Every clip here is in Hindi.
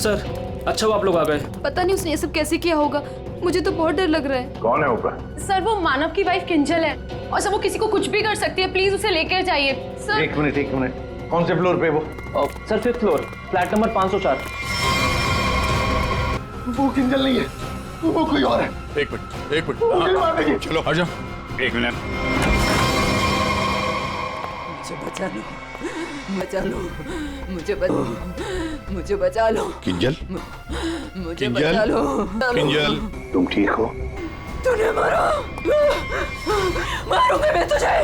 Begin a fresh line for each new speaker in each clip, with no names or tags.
सर अच्छा वो आप लोग आ गए।
पता नहीं उसने ये सब कैसे किया होगा, मुझे तो बहुत डर लग रहा है।
कौन है ऊपर?
सर वो मानव की वाइफ किंजल है और सर वो किसी को कुछ भी कर सकती है, प्लीज उसे लेकर जाइए सर।
एक मिनट कौन से फ्लोर पे वो?
Sir 5th floor, flat number 504।
वो किंजल नहीं है, वो कोई और है।
एक मिनट चलो आ जाओ।
एक मिनट।
मुझे बचा लो।
किंजल,
मुझे
किंजल,
बचा लो।
किंजल,
तुम ठीक हो?
तूने मारा, मारूंगा मैं तुझे।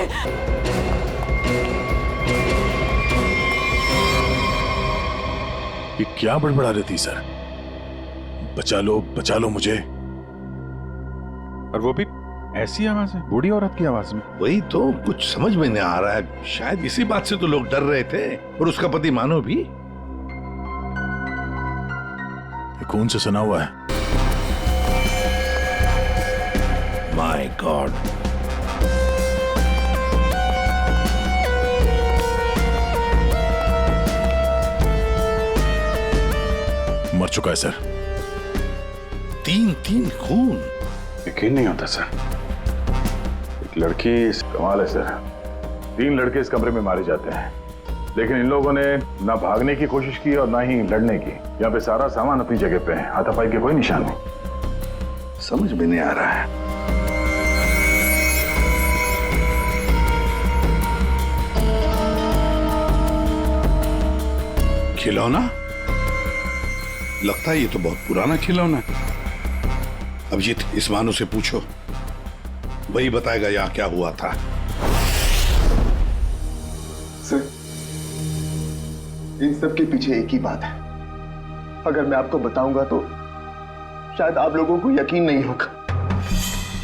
ये क्या बड़बड़ा रही थी सर? बचा लो मुझे।
और वो भी ऐसी आवाज है, बूढ़ी औरत की आवाज में।
वही तो कुछ समझ में नहीं आ रहा है। शायद इसी बात से तो लोग डर रहे थे, और उसका पति मानव भी।
ये खून से सना हुआ है।
My God.
मर चुका है सर।
3 खून।
यकीन नहीं होता सर। एक लड़की।
कमाल है सर, 3 लड़के इस कमरे में मारे जाते हैं, लेकिन इन लोगों ने ना भागने की कोशिश की और ना ही लड़ने की। यहाँ पे सारा सामान अपनी जगह पे है, हाथापाई के कोई निशान नहीं।
समझ में नहीं आ रहा है। खिलौना? लगता है ये तो बहुत पुराना खिलौना है। अभिजीत, इस मानो से पूछो, वही बताएगा यहाँ क्या हुआ था।
सर, इन सब के पीछे एक ही बात है। अगर मैं आपको बताऊंगा तो शायद आप लोगों को यकीन नहीं होगा,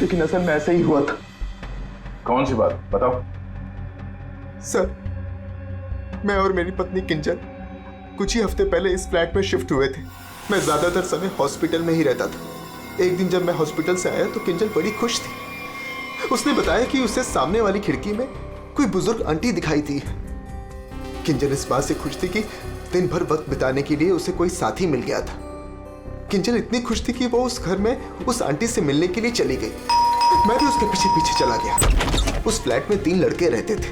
लेकिन असल में ऐसा ही हुआ था।
कौन सी बात बताओ?
सर, मैं और मेरी पत्नी किंजल कुछ ही हफ्ते पहले इस फ्लैट में शिफ्ट हुए थे। मैं ज्यादातर समय हॉस्पिटल में ही रहता था। एक दिन जब मैं हॉस्पिटल से आया तो किंजल बड़ी खुश थी। उसने बताया कि उसे सामने वाली खिड़की में कोई बुजुर्ग आंटी दिखाई थी। किंजल इस बात से खुश थी कि दिन भर वक्त बिताने के लिए उसे कोई साथी मिल गया था। किंजल इतनी खुश थी कि वो उस घर में उस आंटी से मिलने के लिए चली गई। मैं भी उसके पीछे पीछे चला गया। उस फ्लैट में 3 लड़के रहते थे।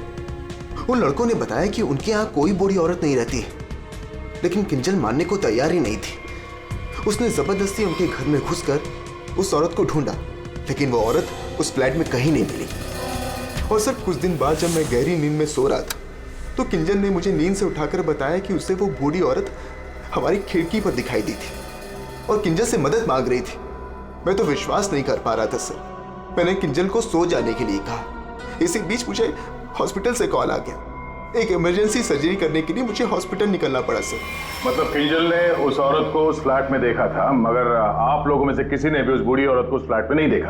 उन लड़कों ने बताया कि उनके यहाँ कोई बूढ़ी औरत नहीं रहती है, लेकिन किंजल मानने को तैयार ही नहीं थी। उसने जबरदस्ती उनके घर में घुसकर उस औरत को ढूंढा, लेकिन वो औरत उस फ्लैट में कहीं नहीं मिली। और सर, कुछ दिन बाद जब मैं गहरी नींद में सो रहा था तो किंजल ने मुझे नींद से उठाकर बताया कि उसे वो बूढ़ी औरत हमारी खिड़की पर दिखाई दी थी और किंजल से मदद मांग रही थी। मैं तो विश्वास नहीं कर पा रहा था सर। मैंने किंजल को सो जाने के लिए कहा। इसी बीच मुझे हॉस्पिटल से कॉल आ गया। एक इमरजेंसी सर्जरी करने के लिए मुझे हॉस्पिटल निकलना पड़ा सर।
मतलब किंजल ने उस औरत को उस फ्लैट में देखा था, मगर आप लोगों में से किसी ने भी उस बूढ़ी औरत को उस फ्लैट में नहीं देखा।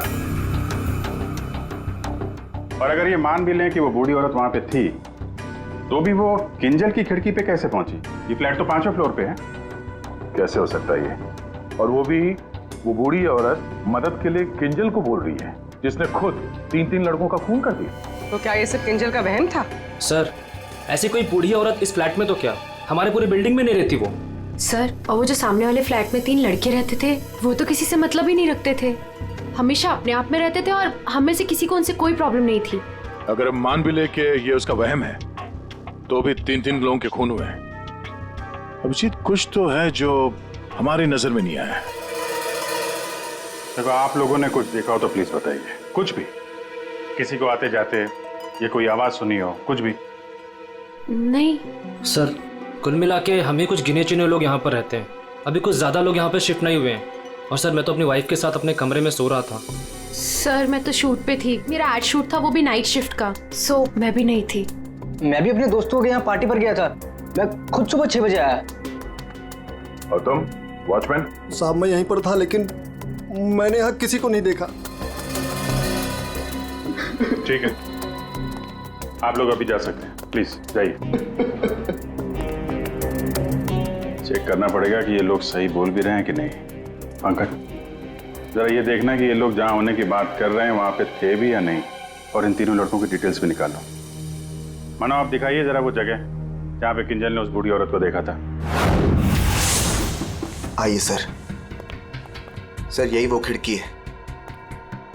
और अगर ये मान भी लें कि वो बूढ़ी औरत वहां पे थी, तो भी वो किंजल की खिड़की पे कैसे पहुंची? ये फ्लैट तो 5वें फ्लोर पे है।
कैसे हो सकता है ये? और वो भी वो बूढ़ी औरत मदद के लिए किंजल को बोल रही है, जिसने खुद 3 लड़कों का खून कर दिया।
तो क्या ये सिर्फ किंजल का वहम था?
सर ऐसी कोई बूढ़ी औरत इस फ्लैट में तो क्या, हमारे पूरे बिल्डिंग में नहीं रहती वो।
सर, और वो जो सामने वाले फ्लैट में 3 लड़के रहते थे, वो तो किसी से मतलब ही नहीं रखते थे। हमेशा अपने आप में रहते थे और हम में से किसी को उनसे कोई प्रॉब्लम नहीं थी।
अगर हम मान भी ले कि ये उसका वहम है, तो भी 3 लोगों के खून हुए हैं। अभिजीत, कुछ तो है जो हमारी नजर में नहीं आया।
देखो, आप लोगों ने कुछ देखा हो तो प्लीज बताइए। कुछ भी, किसी को आते जाते ये कोई आवाज सुनी हो, कुछ भी?
नहीं
सर, कुल मिला के हम ही कुछ गिने चुने लोग यहाँ पर रहते हैं। अभी कुछ ज्यादा लोग यहाँ पर शिफ्ट नहीं हुए हैं। और सर, मैं तो अपनी वाइफ के साथ अपने कमरे में सो रहा था।
सर, मैं तो शूट पे थी। मेरा एड शूट था, वो भी नाइट शिफ्ट का, सो मैं भी नहीं थी।
मैं भी अपने दोस्तों के यहाँ पार्टी पर गया था। मैं खुद सुबह 6 बजे आया।
और तुम वॉचमैन?
साहब, मैं यहीं पर था, लेकिन मैंने यहाँ किसी को नहीं देखा।
ठीक है, आप लोग अभी जा सकते हैं, प्लीज जाइए। चेक करना पड़ेगा कि ये लोग सही बोल भी रहे हैं कि नहीं। पंकज, जरा ये देखना कि ये लोग जहां होने की बात कर रहे हैं वहां पे थे भी या नहीं, और इन 3 लड़कों की डिटेल्स भी निकालो। मानो, आप दिखाइए जरा वो जगह जहां पे किंजल ने उस बूढ़ी औरत को देखा था।
आइए सर। सर यही वो खिड़की है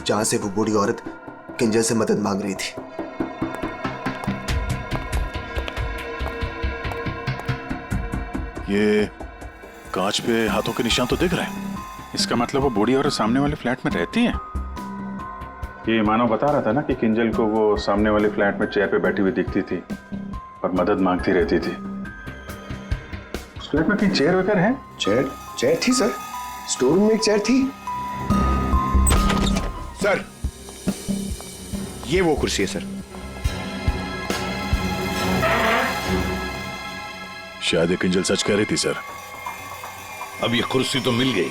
जहां से वो बूढ़ी औरत किंजल से मदद मांग रही थी।
ये कांच पे हाथों के निशान तो दिख रहे हैं।
इसका मतलब वो बूढ़ी औरत सामने वाले फ्लैट में रहती है। ये मानव बता रहा था ना कि किंजल को वो सामने वाले फ्लैट में चेयर पे बैठी हुई दिखती थी और मदद मांगती रहती थी। उस फ्लैट में कहीं चेयर वगैरह है?
चेयर थी सर, स्टोर रूम में एक चेयर थी।
सर ये वो कुर्सी है सर।
शायद ये किंजल सच कह रही थी सर।
अब ये कुर्सी तो मिल गई,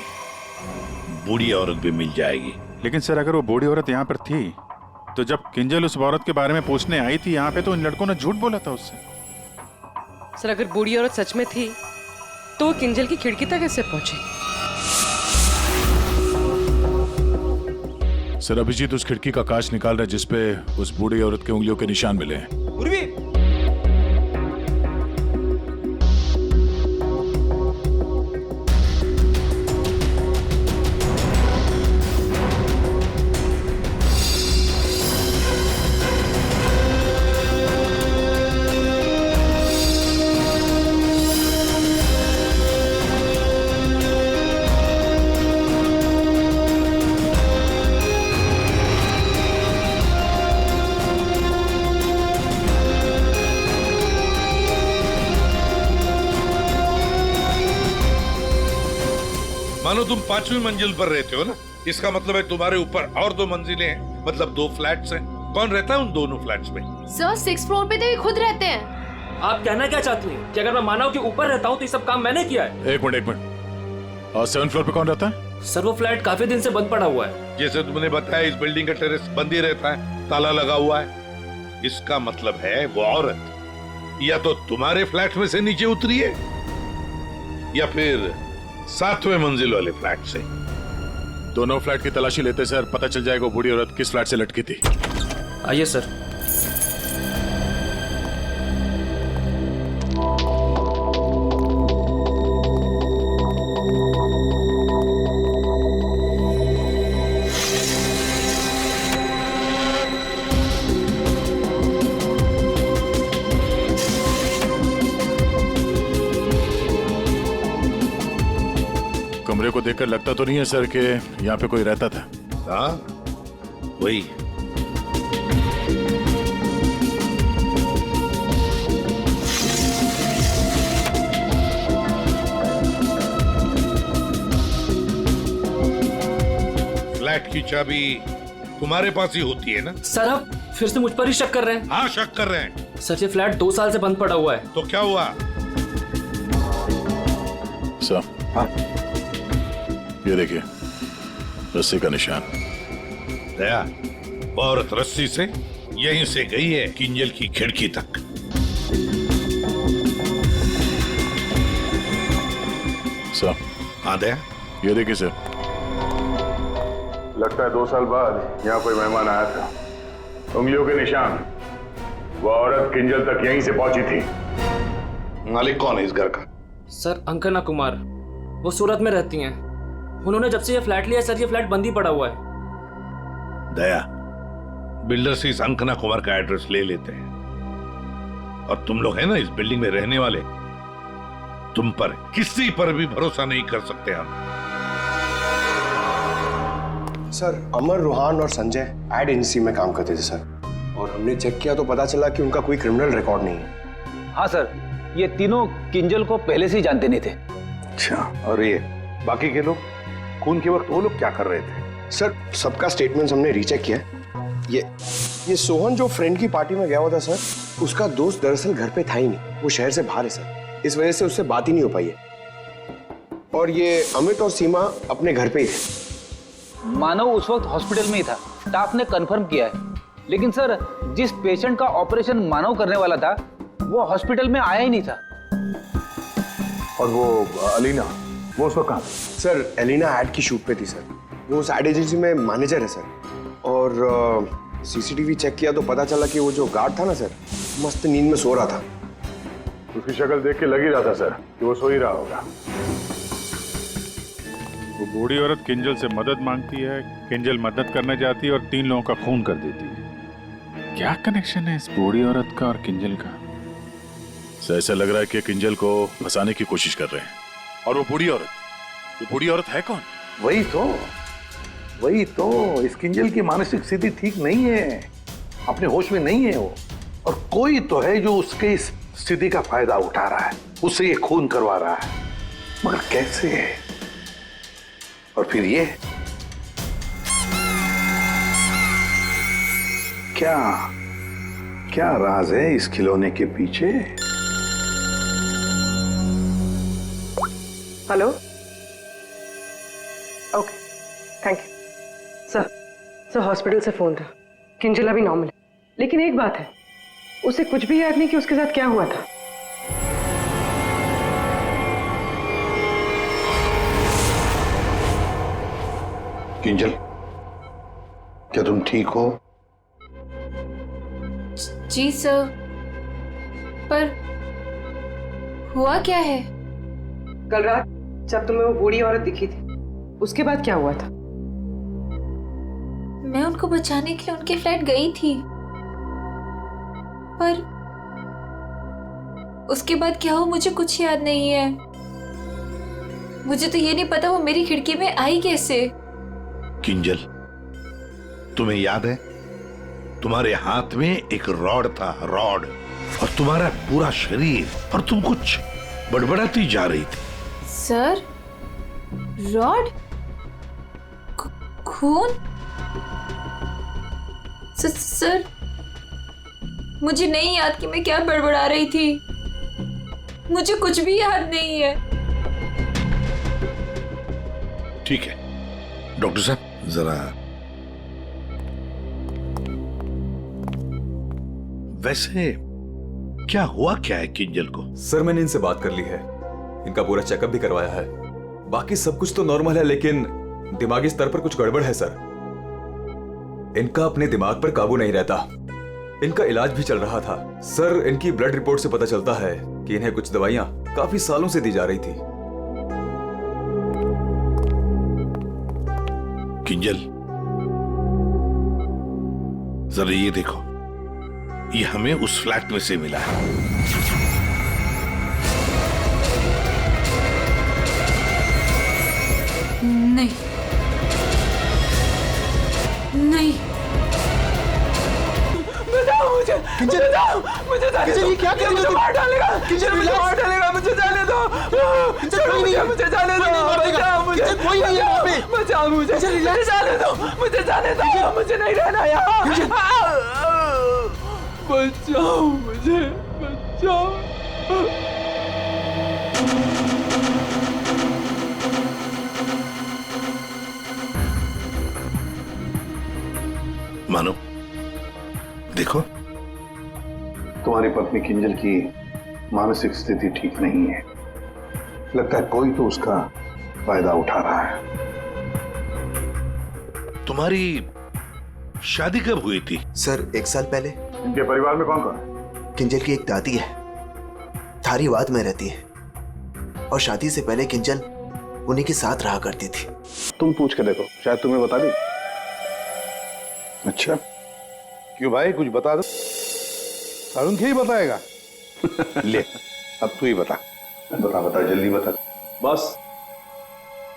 बूढ़ी औरत भी मिल जाएगी।
लेकिन सर अगर वो बूढ़ी औरत यहाँ पर थी तो जब किंजल उस औरत के बारे में पूछने आई थी यहाँ पे तो इन लड़कों ने झूठ बोला था उससे।
सर अगर बूढ़ी औरत सच में थी तो वो किंजल की खिड़की तक कैसे पहुंची?
सर अभिजीत उस खिड़की का कांच निकाल रहा है जिसपे उस बूढ़ी औरत के उंगलियों के निशान मिले हैं।
मानो तुम 5वीं मंजिल पर रहते हो ना, इसका मतलब है तुम्हारे ऊपर और 2 मंजिलें हैं, मतलब 2 फ्लैट्स हैं। कौन रहता है उन दोनों फ्लैट्स में?
सर 6th फ्लोर पे तो ये खुद रहते हैं।
आप कहना क्या चाहती हैं कि अगर मैं मानव के ऊपर रहता हूँ तो ये सब काम मैंने किया है?
एक मिनट। और 7th फ्लोर पे कौन रहता है?
सर वो फ्लैट काफी दिन से बंद पड़ा हुआ है।
जैसे तुमने बताया इस बिल्डिंग का टेरेस बंद ही रहता है, ताला लगा हुआ है। इसका मतलब है वो औरत या तो तुम्हारे फ्लैट में से नीचे उतरी है या फिर 7वें मंजिल वाले फ्लैट से।
दोनों फ्लैट की तलाशी लेते सर, पता चल जाएगा बूढ़ी औरत किस फ्लैट से लटकी थी।
आइए सर।
कमरे को देखकर लगता तो नहीं है सर कि यहाँ पे कोई रहता था।
हाँ वही। फ्लैट की चाबी तुम्हारे पास ही होती है ना?
सर आप फिर से मुझ पर ही शक कर रहे हैं?
हाँ शक कर रहे हैं।
सर ये फ्लैट 2 साल से बंद पड़ा हुआ है।
तो क्या हुआ?
सर हाँ ये देखिए रस्सी का निशान।
दया, वो औरत रस्सी से यहीं से गई है किंजल की खिड़की तक।
सर
हाँ दया,
ये देखिए सर।
लगता है 2 साल बाद यहाँ कोई मेहमान आया था। उंगलियों के निशान, वो औरत किंजल तक यहीं से पहुंची थी।
मालिक कौन है इस घर का?
सर अंकना कुमार, वो सूरत में रहती हैं। उन्होंने जब से ये फ्लैट लिया सर ये फ्लैट बंद ही पड़ा हुआ है।
दया, बिल्डर से इस अंकना कुमार का एड्रेस ले लेते हैं। और तुम लोग हैं ना इस बिल्डिंग में रहने वाले, तुम पर किसी पर भी भरोसा नहीं कर सकते हम।
सर अमर, रोहान और संजय एड एजेंसी में काम करते थे सर, और हमने चेक किया तो पता चला कि उनका कोई क्रिमिनल रिकॉर्ड नहीं है।
हाँ सर, ये तीनों किंजल को पहले से ही जानते नहीं थे।
अच्छा, और ये बाकी के लोग खून के वक्त वो लोग क्या कर रहे थे?
सर सबका स्टेटमेंट्स हमने रीचेक किया। ये सोहन जो फ्रेंड की पार्टी में गया हुआ था सर, उसका दोस्त दरअसल घर पे था ही नहीं, वो शहर से बाहर है सर, इस वजह से उससे बात ही नहीं हो पाई है। और ये अमित और सीमा अपने घर पे ही थे।
मानव उस वक्त हॉस्पिटल में ही था, स्टाफ ने कंफर्म किया है। लेकिन सर जिस पेशेंट का ऑपरेशन मानव करने वाला था वो हॉस्पिटल में आया ही नहीं था।
और वो अलीना, वो उस वक्त कहाँ?
सर एलिना एड की शूट पे थी सर, वो उस एड एजेंसी में मैनेजर है सर। और सीसीटीवी चेक किया तो पता चला कि वो जो गार्ड था ना सर, मस्त नींद में सो रहा था।
उसकी शक्ल देख के लग ही रहा था सर कि वो सो ही रहा होगा। वो बूढ़ी औरत किंजल से मदद मांगती है, किंजल मदद करना चाहती है और 3 लोगों का खून कर देती है। क्या कनेक्शन है इस बूढ़ी औरत का और किंजल का?
ऐसा लग रहा है कि किंजल को फंसाने की कोशिश कर रहे हैं। और वो बूढ़ी औरत है कौन?
वही तो इस किंजल की मानसिक स्थिति ठीक नहीं है, अपने होश में नहीं है वो। और कोई तो है जो उसके इस स्थिति का फायदा उठा रहा है, उससे ये खून करवा रहा है, मगर कैसे है? और फिर ये क्या राज है इस खिलौने के पीछे?
Hello, okay, thank you sir. Hospital से फोन था, किंजल अभी नॉर्मल है, लेकिन एक बात है, उसे कुछ भी याद नहीं कि उसके साथ क्या हुआ था।
किंजल, क्या तुम ठीक हो?
जी सर, पर हुआ क्या है?
कल रात जब तुम्हें वो बूढ़ी औरत दिखी थी, उसके बाद क्या हुआ था?
मैं उनको बचाने के लिए उनके फ्लैट गई थी, पर उसके बाद क्या हुआ मुझे कुछ याद नहीं है। मुझे तो ये नहीं पता वो मेरी खिड़की में आई कैसे।
किंजल, तुम्हें याद है तुम्हारे हाथ में एक रॉड था, रॉड, और तुम्हारा पूरा शरीर, और तुम कुछ बड़बड़ाती जा रही थी।
Sir, rod? खून? सर, मुझे नहीं याद कि मैं क्या बड़बड़ा रही थी। मुझे कुछ भी याद नहीं है।
ठीक है डॉक्टर साहब, जरा वैसे क्या हुआ क्या है किंजल को?
सर, मैंने इनसे बात कर ली है, इनका पूरा चेकअप भी करवाया है। बाकी सब कुछ तो नॉर्मल है, लेकिन दिमागी स्तर पर कुछ गड़बड़ है सर। इनका अपने दिमाग पर काबू नहीं रहता। इनका इलाज भी चल रहा था सर। इनकी ब्लड रिपोर्ट से पता चलता है कि इन्हें कुछ दवाइयां काफी सालों से दी जा रही थी।
किंजल, जरा ये देखो, ये हमें उस फ्लैट में से मिला है।
नहीं नहीं,
मुझे ये क्या कर रही हो?
मार डालेगा, मुझे मार डालेगा, मुझे जाने दो, मुझे जाने दो, बचाओ मुझे, कोई नहीं है वहाँ पे, बचाओ मुझे जाने दो, मुझे नहीं रहना यहाँ, बचाओ मुझे, बचाओ।
मानो, देखो,
तुम्हारी पत्नी किंजल की मानसिक स्थिति ठीक नहीं है। लगता है कोई तो उसका फायदा उठा रहा है।
तुम्हारी शादी कब हुई थी?
सर, 1 साल पहले।
इनके परिवार में कौन कौन है?
किंजल की एक दादी है, धारीवाद में रहती है, और शादी से पहले किंजल उन्हीं के साथ रहा करती थी।
तुम पूछ के देखो, शायद तुम्हें बता दी। अच्छा, क्यों भाई, कुछ बता दो। अरुण क्या ही बताएगा? ले, अब तू ही बता। बता जल्दी बता। बस,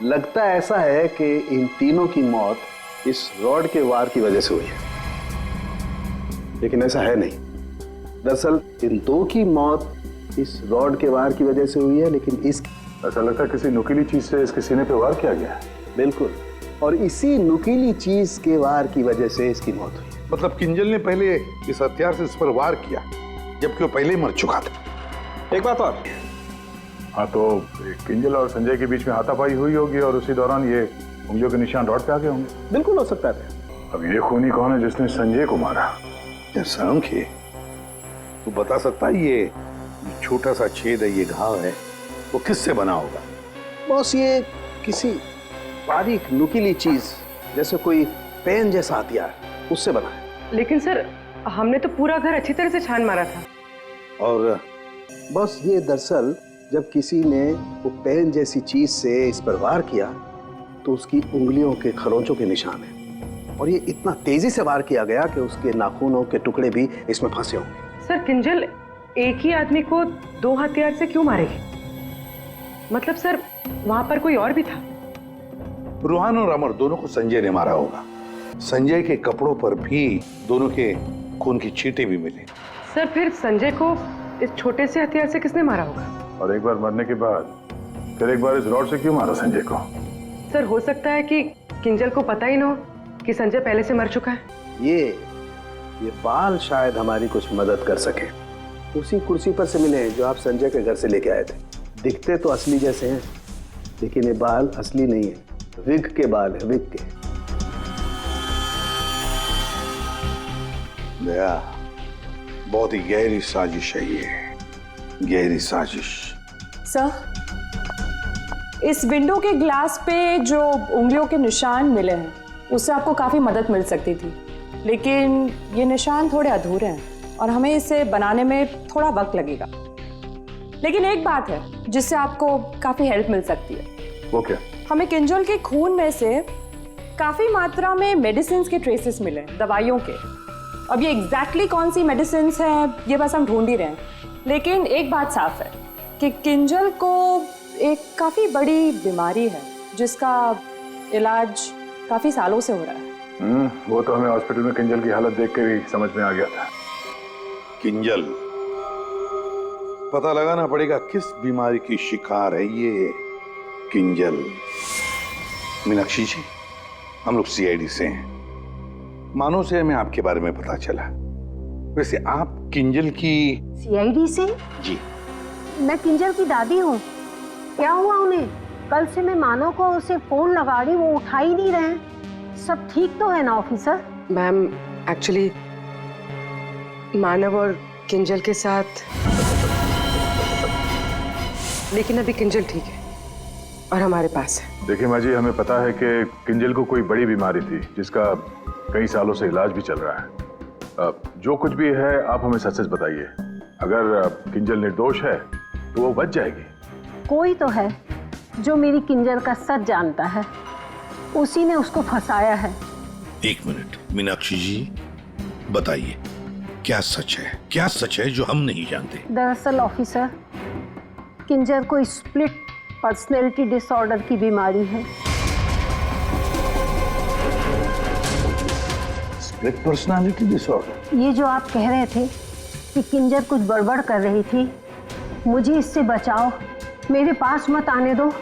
लगता ऐसा है कि इन तीनों की मौत इस रॉड के वार की वजह से हुई है, लेकिन ऐसा है नहीं। दरअसल इन 2 की मौत इस रॉड के वार की वजह से हुई है, लेकिन
ऐसा लगता है किसी नुकीली चीज से इसके सीने पे वार किया गया है।
बिल्कुल, और इसी नुकीली चीज के वार की वजह से इसकी मौत हुई। मतलब किंजल ने पहले इस हथियार से इस पर वार किया, जबकि वो पहले ही मर चुका था। एक बात और,
हाँ, तो किंजल और संजय के बीच में हाथापाई हुई होगी और उसी दौरान ये उंगलियों के निशान रॉड पे आ गए होंगे।
बिल्कुल हो सकता है।
अब ये खूनी कौन है जिसने संजय को मारा?
सांख्य, तू बता सकता है ये छोटा सा छेद है, ये घाव है, वो किससे बना होगा? बॉस, ये किसी बारीक नुकीली चीज जैसे कोई पेन जैसा हथियार, उससे बना है।
लेकिन सर, हमने तो पूरा घर अच्छी तरह से छान मारा था।
और बस ये दरअसल जब किसी ने वो पेन जैसी चीज से इस पर वार किया,
तो उसकी उंगलियों के खरोंचों के निशान हैं और ये इतना तेजी से वार किया गया कि उसके नाखूनों के टुकड़े भी इसमें फंसे होंगे।
सर किंजल एक ही आदमी को 2 हथियार से क्यों मारेगी? मतलब सर वहां पर कोई और भी था?
रूहान और अमर दोनों को संजय ने मारा होगा। संजय के कपड़ों पर भी दोनों के खून की छींटे भी मिले।
सर फिर संजय को इस छोटे से हथियार से किसने मारा होगा?
और एक बार मरने के बाद फिर एक बार इस रॉड से क्यों मारा संजय को?
सर हो सकता है कि किंजल को पता ही ना हो कि संजय पहले से मर चुका है।
ये बाल शायद हमारी कुछ मदद कर सके। उसी कुर्सी पर से मिले जो आप संजय के घर से लेके आए थे। दिखते तो असली जैसे हैं, लेकिन ये बाल असली नहीं है, विग के बाल है, विग के।
दया, बहुत ही गहरी साजिश है ये, गहरी साजिश।
सर, इस विंडो के ग्लास पे जो उंगलियों के निशान मिले हैं उससे आपको काफ़ी मदद मिल सकती थी, लेकिन ये निशान थोड़े अधूरे हैं और हमें इसे बनाने में थोड़ा वक्त लगेगा। लेकिन एक बात है जिससे आपको काफ़ी हेल्प मिल सकती है।
वो क्या?
हमें किंजल के खून में से काफ़ी मात्रा में मेडिसिन के ट्रेसेस मिले, दवाइयों के। अब ये एग्जैक्टली कौन सी मेडिसिन हैं ये बस हम ढूंढ ही रहे हैं। लेकिन एक बात साफ है कि किंजल को एक काफ़ी बड़ी बीमारी है जिसका इलाज काफ़ी सालों से हो रहा है।
वो तो हमें हॉस्पिटल में किंजल की हालत देख के ही समझ में आ गया था।
किंजल, पता लगाना पड़ेगा किस बीमारी की शिकार है ये किंजल। मीनाक्षी जी, हम लोग सीआईडी से हैं। मानो से हमें आपके बारे में पता चला। वैसे आप किंजल की?
सीआईडी से?
जी।
मैं किंजल की दादी हूँ। क्या हुआ उन्हें? कल से मैं मानव को उसे फोन लगा रही, वो उठा ही नहीं रहे। सब ठीक तो है ना ऑफिसर?
मैम एक्चुअली मानव और किंजल के साथ, लेकिन अभी किंजल ठीक है और हमारे पास है।
देखिए माँ जी, हमें पता है कि किंजल को कोई बड़ी बीमारी थी जिसका कई सालों से इलाज भी चल रहा है। जो कुछ भी है आप हमें सच सच बताइए। अगर किंजल निर्दोष है तो वो बच जाएगी।
कोई तो है जो मेरी किंजल का सच जानता है, उसी ने उसको फंसाया है।
एक मिनट मीनाक्षी जी, बताइए क्या सच है? क्या सच है जो हम नहीं जानते?
दरअसल ऑफिसर, किंजल को स्प्लिट पर्सनैलिटी डिसऑर्डर की बीमारी है।
Split personality disorder?
ये जो आप कह रहे थे कि किंजल कुछ गड़बड़ कर रही थी, मुझे इससे बचाओ, मेरे पास मत आने दो,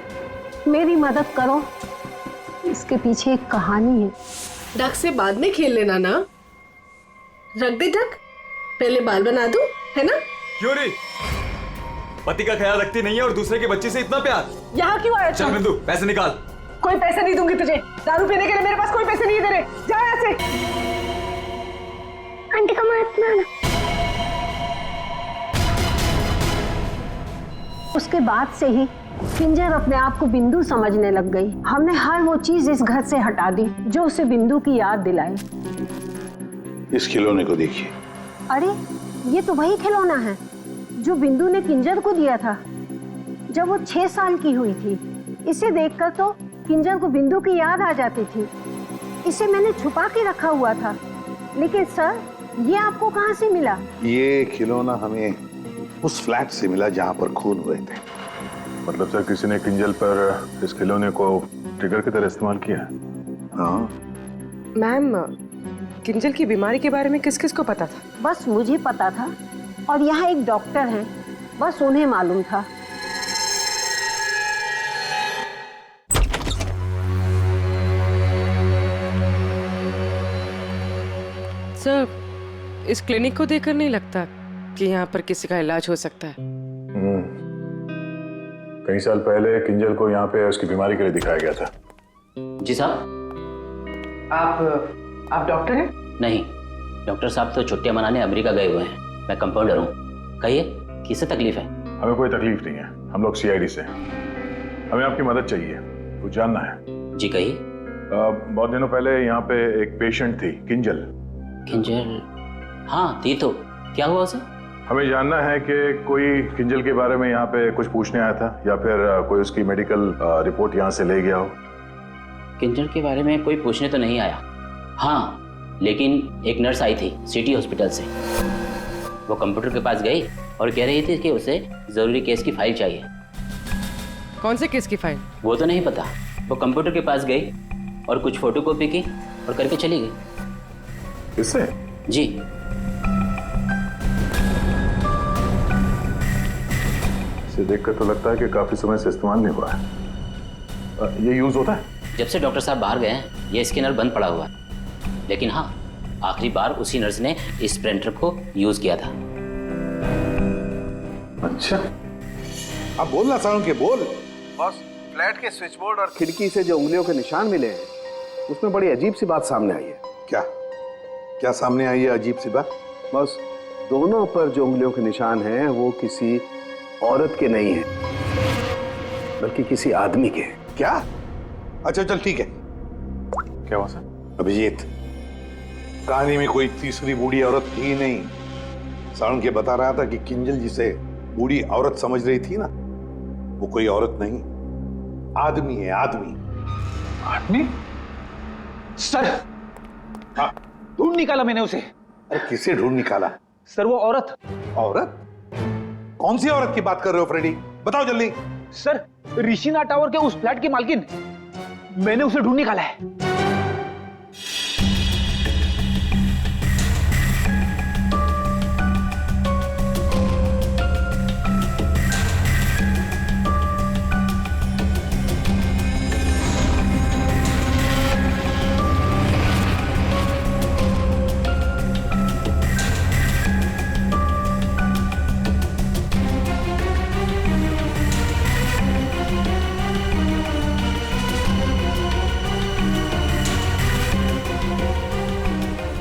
मेरी मदद करो। इसके पीछे एक कहानी है।
डक से बाद में खेल लेना ना। रख दे डक, पहले बाल बना दूं, है ना?
क्यों नहीं? पति का ख्याल रखती नहीं है और दूसरे के बच्चे से इतना प्यार।
यहाँ क्यों आया?
चल बिंदु, पैसे निकाल।
कोई पैसे नहीं दूंगी तुझे, दारू पीने के लिए मेरे पास कोई पैसे नहीं है तेरे। जा यहाँ से।
आंटी का मत मारना। उसके बाद से ही किंजल अपने आप को बिंदु समझने लग गई। हमने हर वो चीज इस घर से हटा दी जो उसे बिंदु की याद दिलाए।
इस खिलौने को देखिए।
अरे ये तो वही खिलौना है जो बिंदु ने किंजल को दिया था जब वो 6 साल की हुई थी। इसे देखकर तो किंजल को बिंदु की याद आ जाती थी। इसे मैंने छुपा के रखा हुआ था। लेकिन सर, ये आपको कहाँ से मिला?
ये खिलौना हमें उस फ्लैट से मिला जहाँ पर खून हुए थे।
मतलब सर, किसी ने किंजल पर इस खिलौने को ट्रिगर की तरह इस्तेमाल किया?
हाँ
मैम, किंजल की बीमारी के बारे में किस किस को पता था?
बस मुझे पता था और यहाँ एक डॉक्टर हैं, बस उन्हें मालूम था।
सर, इस क्लिनिक को देखकर नहीं लगता कि यहाँ पर किसी का इलाज हो सकता है।
कई साल पहले किंजल को यहाँ पे उसकी बीमारी के लिए दिखाया गया था।
जी साहब।
आप डॉक्टर हैं?
नहीं, डॉक्टर साहब तो छुट्टियां मनाने अमेरिका गए हुए हैं। मैं कंपाउंडर हूँ। कहिए, किससे तकलीफ है?
हमें कोई तकलीफ नहीं है, हम लोग सीआईडी से हैं। हमें आपकी मदद चाहिए, कुछ जानना है।
जी कहिए।
बहुत दिनों पहले यहाँ पे एक पेशेंट थी, किंजल।
किंजल? हाँ थी तो, क्या हुआ उसे?
हमें जानना है कि कोई किंजल के बारे में यहाँ पे कुछ पूछने आया था या फिर कोई उसकी मेडिकल रिपोर्ट यहाँ से ले गया हो।
किंजल के बारे में कोई पूछने तो नहीं आया। हाँ, लेकिन एक नर्स आई थी सिटी हॉस्पिटल से। वो कंप्यूटर के पास गई और कह रही थी कि उसे जरूरी केस की फाइल चाहिए।
कौन से केस की फाइल?
वो तो नहीं पता। वो कंप्यूटर के पास गई और कुछ फोटोकॉपी की और करके चली गई।
किससे?
जी।
इसे देखकर तो लगता है कि काफी समय से इस्तेमाल नहीं हुआ है। ये यूज होता है?
जब से डॉक्टर साहब बाहर गए हैं ये स्कैनर बंद पड़ा हुआ है। लेकिन हाँ, आखिरी बार उसी नर्स ने इस प्रिंटर को यूज किया था।
अच्छा,
अब बोलना साउंड के बोल।
बॉस, फ्लैट के स्विच बोर्ड और खिड़की से जो उंगलियों के निशान मिले हैं उसमें बड़ी अजीब सी बात सामने आई है।
क्या क्या सामने आई है अजीब सी बात?
बस, दोनों पर जो उंगलियों के निशान हैं वो किसी औरत के नहीं हैं, बल्कि किसी आदमी के हैं।
क्या? अच्छा चल ठीक है।
क्या हुआ सर?
अभिजीत, कहानी में कोई तीसरी बूढ़ी औरत थी ही नहीं। साउंड के बता रहा था कि किंजल जिसे बूढ़ी औरत समझ रही थी ना, वो कोई औरत नहीं, आदमी है। आदमी?
आदमी? सर,
हाँ,
ढूंढ निकाला मैंने उसे।
अरे किसे ढूंढ निकाला?
सर, वो औरत।
औरत? कौन सी औरत की बात कर रहे हो फ्रेडी? बताओ जल्दी।
सर, ऋषिना टावर के उस फ्लैट की मालकिन, मैंने उसे ढूंढ निकाला है।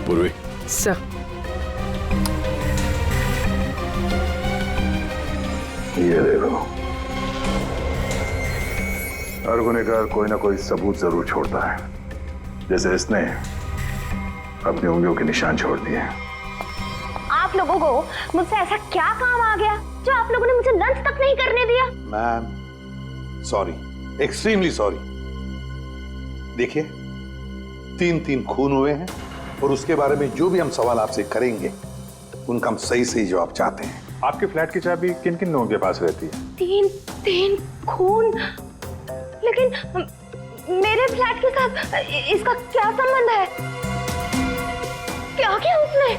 पूर्वी,
सर,
ये देखो, हर गुनहगार कोई ना कोई सबूत जरूर छोड़ता है, जैसे इसने अपनी उंगलियों के निशान छोड़ दिए।
आप लोगों को मुझसे ऐसा क्या काम आ गया जो आप लोगों ने मुझे लंच तक नहीं करने दिया?
Ma'am sorry, extremely sorry. देखिए, 3 खून हुए हैं और उसके बारे में जो भी हम सवाल आपसे करेंगे उनका हम सही जवाब चाहते हैं।
आपके फ्लैट की चाबी किन किन लोगों के पास रहती है?
3 खून, लेकिन मेरे फ्लैट के साथ इसका क्या संबंध है? क्या किया उसने?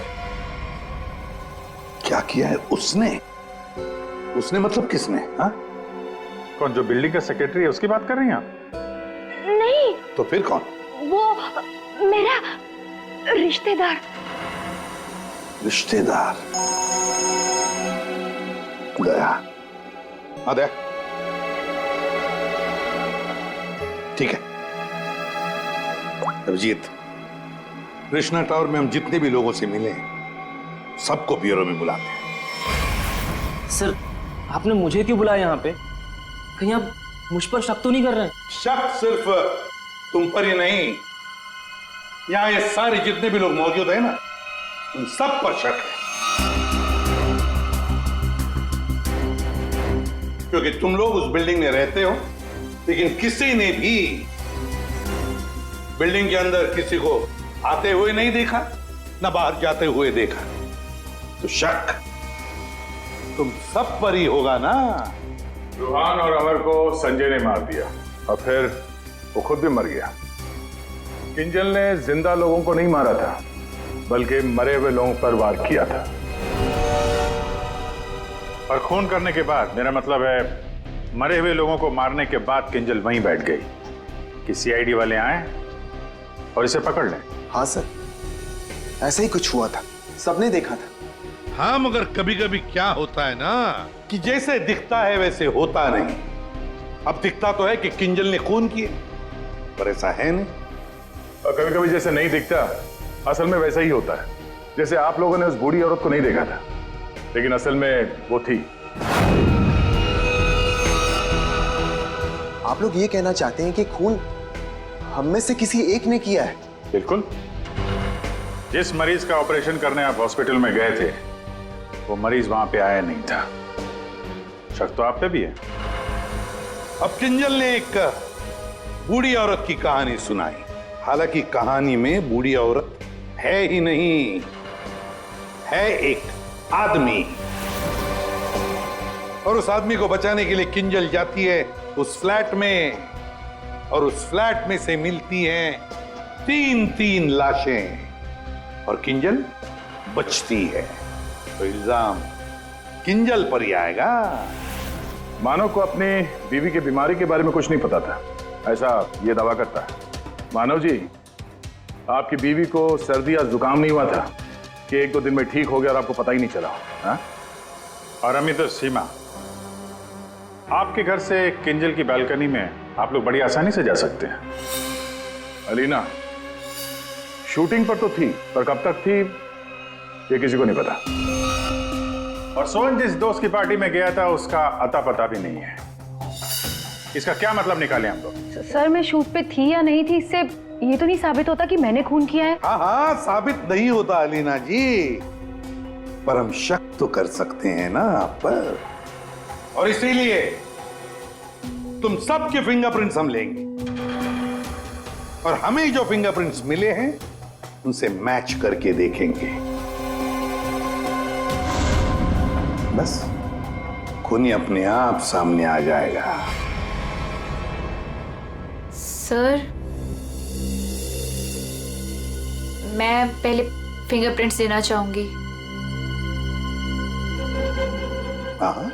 क्या किया है उसने? उसने मतलब किसने? हाँ?
कौन, जो बिल्डिंग का सेक्रेटरी है उसकी बात कर रही हैं आप?
नहीं।
तो फिर कौन?
वो मेरा रिश्तेदार।
रिश्तेदार? दया? हाँ दया, ठीक है। अभिजीत, कृष्णा टावर में हम जितने भी लोगों से मिले सबको ब्यूरो में बुलाते हैं।
सर, आपने मुझे क्यों बुलाया यहाँ पे? कहीं आप मुझ पर शक तो नहीं कर रहे हैं?
शक सिर्फ तुम पर ही नहीं, यहाँ ये सारे जितने भी लोग मौजूद हैं ना, उन सब पर शक है। क्योंकि तुम लोग उस बिल्डिंग में रहते हो, लेकिन किसी ने भी बिल्डिंग के अंदर किसी को आते हुए नहीं देखा, ना बाहर जाते हुए देखा। तो शक तुम सब पर ही होगा ना।
रूहान और अमर को संजय ने मार दिया और फिर वो खुद भी मर गया। किंजल ने जिंदा लोगों को नहीं मारा था, बल्कि मरे हुए लोगों पर वार किया था। और खून करने के बाद, मेरा मतलब है मरे हुए लोगों को मारने के बाद किंजल वहीं बैठ गई कि सीआईडी वाले आए और इसे पकड़ लें।
हाँ सर, ऐसा ही कुछ हुआ था, सबने देखा था।
हाँ, मगर कभी कभी क्या होता है ना
कि जैसे दिखता है वैसे होता नहीं। अब दिखता तो है कि किंजल ने खून किए, पर ऐसा है नहीं।
और कभी कभी जैसे नहीं दिखता, असल में वैसा ही होता है। जैसे आप लोगों ने उस बूढ़ी औरत को नहीं देखा था, लेकिन असल में वो थी।
आप लोग ये कहना चाहते हैं कि खून हम में से किसी एक ने किया है?
बिल्कुल। जिस मरीज का ऑपरेशन करने आप हॉस्पिटल में गए थे, वो मरीज वहां पे आया नहीं था। शक तो आप पे भी है।
अब किंजल ने एक
बूढ़ी औरत की कहानी सुनाई। हालांकि कहानी में बूढ़ी औरत है ही नहीं, है एक आदमी। और उस आदमी को बचाने के लिए किंजल जाती है उस फ्लैट में, और उस फ्लैट में से मिलती हैं 3 लाशें, और किंजल बचती है। तो इल्जाम किंजल पर ही आएगा।
मानव को अपनी बीवी की बीमारी के बारे में कुछ नहीं पता था, ऐसा ये दावा करता है। मानव जी, आपकी बीवी को सर्दी या जुकाम नहीं हुआ था कि 1-2 दिन में ठीक हो गया और आपको पता ही नहीं चला? हाँ?
और अमित तो सीमा, आपके घर से किंजल की बालकनी में आप लोग बड़ी आसानी से जा सकते हैं।
अलीना शूटिंग पर तो थी, पर कब तक थी ये किसी को नहीं पता।
और सोहन जिस दोस्त की पार्टी में गया था उसका अता पता भी नहीं है। इसका क्या मतलब निकाले हम लोग?
सर मैं शूट पे थी या नहीं थी, इससे ये तो नहीं साबित होता कि मैंने खून किया है।
हाँ हाँ, साबित नहीं होता अलीना जी, पर हम शक तो कर सकते हैं ना आप पर। और इसीलिए तुम सबके फिंगरप्रिंट्स हम लेंगे, और हमें जो फिंगरप्रिंट्स मिले हैं उनसे मैच करके देखेंगे। बस खूनी अपने आप सामने आ जाएगा।
सर मैं पहले फिंगरप्रिंट्स देना चाहूंगी।
हाँ,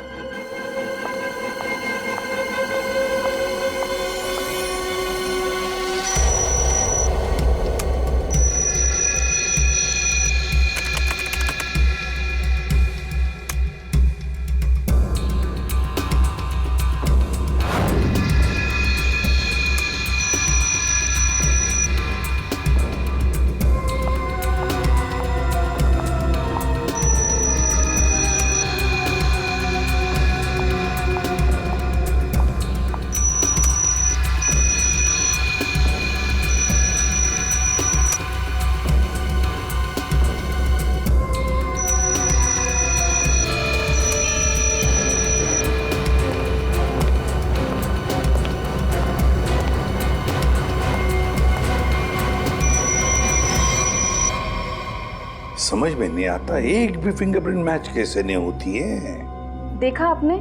समझ में नहीं आता एक भी फिंगरप्रिंट मैच कैसे नहीं होती है।
देखा आपने,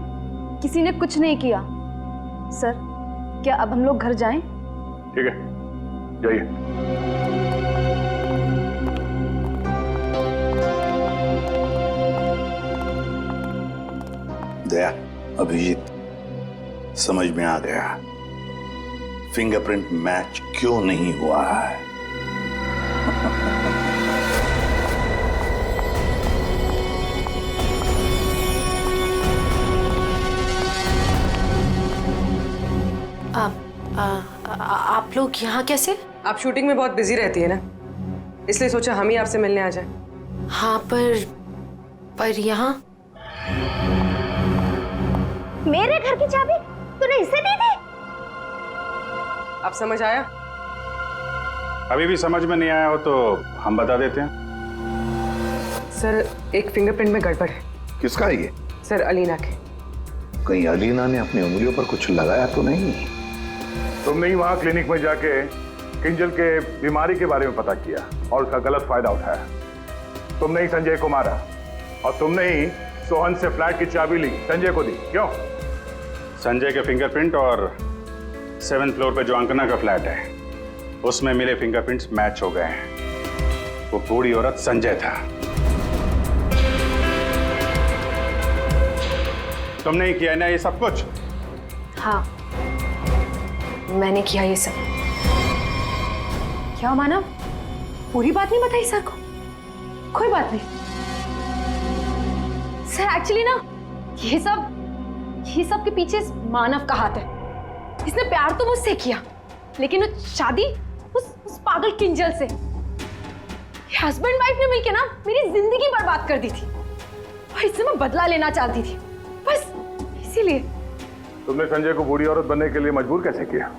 किसी ने कुछ नहीं किया। सर क्या अब हम लोग घर जाएं?
ठीक है, जाइए।
दया, अभिजीत, समझ में आ गया फिंगरप्रिंट मैच क्यों नहीं हुआ है।
आप लोग यहाँ कैसे?
आप शूटिंग में बहुत बिजी रहती है ना, इसलिए सोचा हम ही आपसे मिलने आ जाएं।
हाँ पर यहाँ
मेरे घर की चाबी तूने इसे दी थी?
अब समझ आया?
अभी भी समझ में नहीं आया हो तो हम बता देते हैं।
सर एक फिंगरप्रिंट में गड़बड़ है।
किसका है ये?
सर अलीना के।
कहीं अलीना ने अपनी उंगलियों पर कुछ लगाया तो नहीं?
तुमने ही वहां क्लिनिक में जाके किंजल के बीमारी के बारे में पता किया और उसका गलत फायदा उठाया। तुमने ही संजय को मारा और तुमने ही सोहन से फ्लैट की चाबी ली, संजय को दी। क्यों?
संजय के फिंगरप्रिंट और 7th फ्लोर पे जो अंकना का फ्लैट है उसमें मिले फिंगरप्रिंट्स मैच हो गए हैं। वो बूढ़ी औरत संजय था। तुमने ही किया ना ये सब कुछ?
हाँ मैंने किया ये सब। क्या मानव, पूरी बात नहीं बताई सर को? कोई बात नहीं सर, एक्चुअली ना ये सब के पीछे मानव का हाथ है। इसने प्यार तो मुझसे किया, लेकिन वो शादी उस पागल किंजल से। हस्बैंड वाइफ ने मिलकर ना मेरी जिंदगी बर्बाद कर दी थी और इससे मैं बदला लेना चाहती थी, बस इसीलिए।
तुमने संजय को बूढ़ी औरत बनने के लिए मजबूर कैसे किया?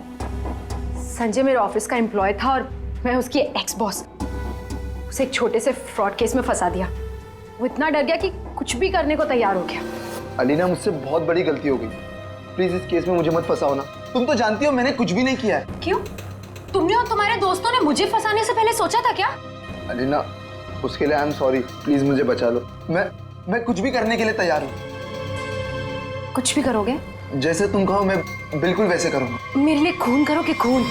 संजय मेरे ऑफिस का एम्प्लॉय था और मैं उसकी एक्स बॉस। उसे एक छोटे से फ्रॉड केस में फंसा दिया। वो इतना डर गया कि कुछ भी करने को तैयार हो गया।
अलीना, मुझसे बहुत बड़ी गलती हो गई, प्लीज इस केस में मुझे मत फंसाओ ना।
तुम तो जानती हो मैंने कुछ भी नहीं किया है।
क्यों? तुमने और तुम्हारे दोस्तों ने मुझे फंसाने से पहले सोचा था क्या?
अलीना, उसके लिए आई एम सॉरी, प्लीज मुझे बचा लो। मैं कुछ भी करने के लिए तैयार हूँ।
कुछ भी करोगे?
जैसे तुम कहो मैं बिल्कुल वैसे करूँगा।
मेरे लिए खून करोगे? खून?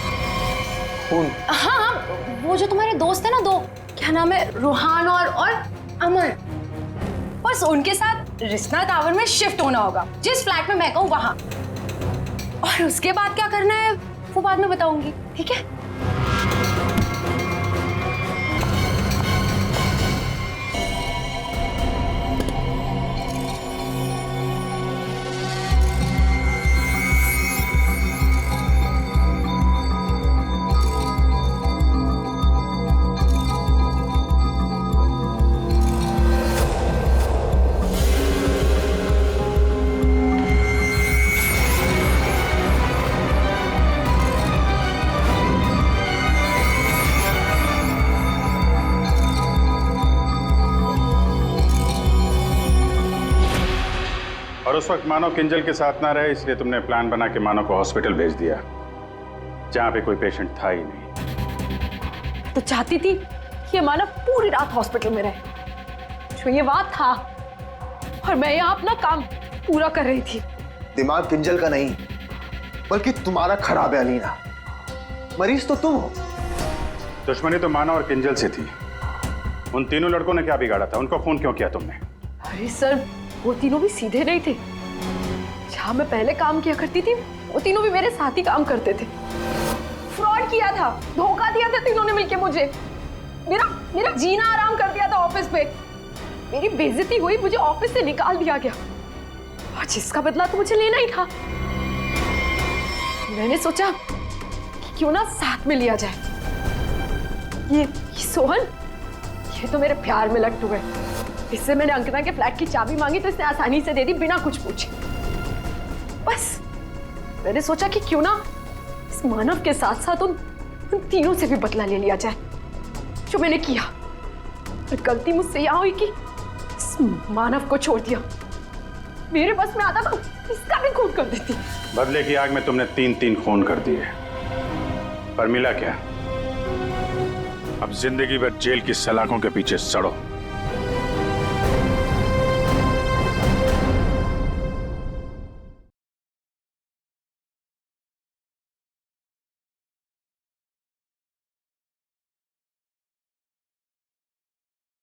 खून?
हाँ, वो जो तुम्हारे दोस्त है ना, दो, क्या नाम है, रोहान और अमर, बस उनके साथ रिश्ना टावर में शिफ्ट होना होगा, जिस फ्लैट में मैं कहूँ वहां। और उसके बाद क्या करना है वो बाद में बताऊंगी, ठीक है?
और उस वक्त मानव किंजल के साथ ना रहे, इसलिए तुमने प्लान बना के मानव को हॉस्पिटल भेज दिया जहां पे कोई पेशेंट था ही नहीं।
तो चाहती थी कि ये मानव पूरी रात हॉस्पिटल में रहे, जो ये बात था, और मैं यहाँ अपना काम पूरा कर रही थी।
दिमाग किंजल का नहीं, बल्कि तुम्हारा खराब है अलीना। मरीज तो तुम हो।
दुश्मनी तो मानव और किंजल से थी। उन तीनों लड़कों ने क्या बिगाड़ा था? उनको फोन क्यों किया तुमने?
अरे सर, वो तीनों भी सीधे नहीं थे। जहां मैं पहले काम किया करती थी, वो तीनों भी मेरे साथ ही काम करते थे। फ्रॉड किया था, धोखा दिया था तीनों ने मिलके मुझे। मेरा जीना आराम कर दिया था ऑफिस पे। मेरी बेइज्जती हुई, मुझे ऑफिस से निकाल दिया गया, और जिसका बदला तो मुझे लेना ही था। मैंने सोचा कि क्यों ना साथ में लिया जाए। ये सोहन, ये तो मेरे प्यार में लट्टू है। इससे मैंने अंकना के फ्लैट की चाबी मांगी तो इसने आसानी से दे दी, बिना कुछ पूछे। बस मैंने सोचा कि क्यों ना इस मानव के साथ साथ उन तीनों से भी बदला ले लिया जाए, जो मैंने किया। और गलती मुझसे यह हुई कि इस मानव को छोड़ दिया। मेरे बस में आता तो इसका भी खून कर देती।
बदले की आग में तुमने 3 खून कर दिए, पर मिला क्या? अब जिंदगी भर जेल की सलाखों के पीछे सड़ो।